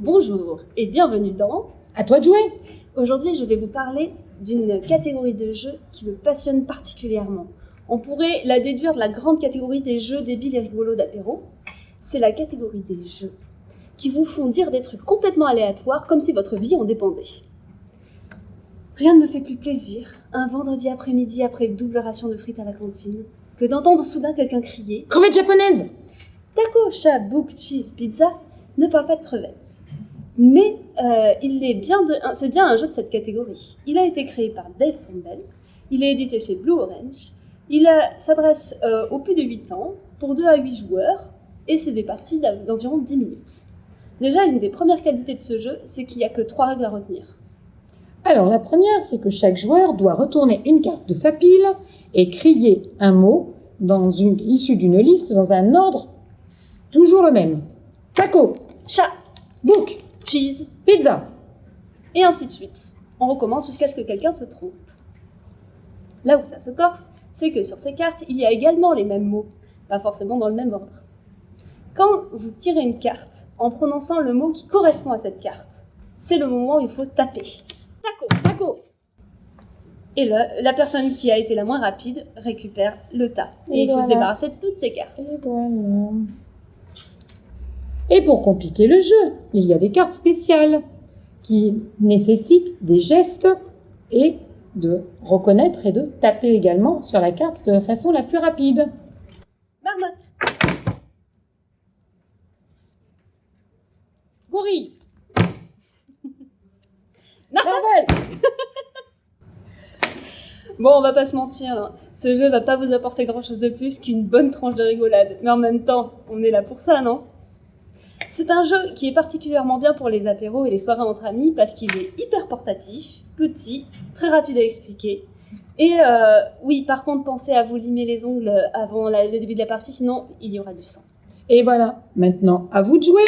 Bonjour et bienvenue dans... À toi de jouer. Aujourd'hui, je vais vous parler d'une catégorie de jeux qui me passionne particulièrement. On pourrait la déduire de la grande catégorie des jeux débiles et rigolos d'apéro. C'est la catégorie des jeux qui vous font dire des trucs complètement aléatoires comme si votre vie en dépendait. Rien ne me fait plus plaisir, un vendredi après-midi après double ration de frites à la cantine, que d'entendre soudain quelqu'un crier « Crevette japonaise !» Taco, chat, book, cheese, pizza ne parle pas de crevettes. Mais c'est bien un jeu de cette catégorie. Il a été créé par Dave Campbell, il est édité chez Blue Orange, il s'adresse aux plus de 8 ans, pour 2 à 8 joueurs, et c'est des parties d'environ 10 minutes. Déjà, une des premières qualités de ce jeu, c'est qu'il n'y a que 3 règles à retenir. Alors, la première, c'est que chaque joueur doit retourner une carte de sa pile et crier un mot issu d'une liste dans un ordre toujours le même. Taco, Chat, book, cheese, pizza. et ainsi de suite. On recommence jusqu'à ce que quelqu'un se trompe. Là où ça se corse, c'est que sur ces cartes, il y a également les mêmes mots, pas forcément dans le même ordre. Quand vous tirez une carte en prononçant le mot qui correspond à cette carte, c'est le moment où il faut taper. Taco. Et la personne qui a été la moins rapide récupère le tas. Et il faut se débarrasser de toutes ces cartes. Et pour compliquer le jeu, il y a des cartes spéciales qui nécessitent des gestes et de reconnaître et de taper également sur la carte de façon la plus rapide. Marmotte. Gorille. Marvel. Bon, on va pas se mentir, hein. Ce jeu va pas vous apporter grand chose de plus qu'une bonne tranche de rigolade. Mais en même temps, on est là pour ça, non ? C'est un jeu qui est particulièrement bien pour les apéros et les soirées entre amis parce qu'il est hyper portatif, petit, très rapide à expliquer. Et oui, par contre, pensez à vous limer les ongles avant le début de la partie, sinon il y aura du sang. Et voilà, maintenant à vous de jouer.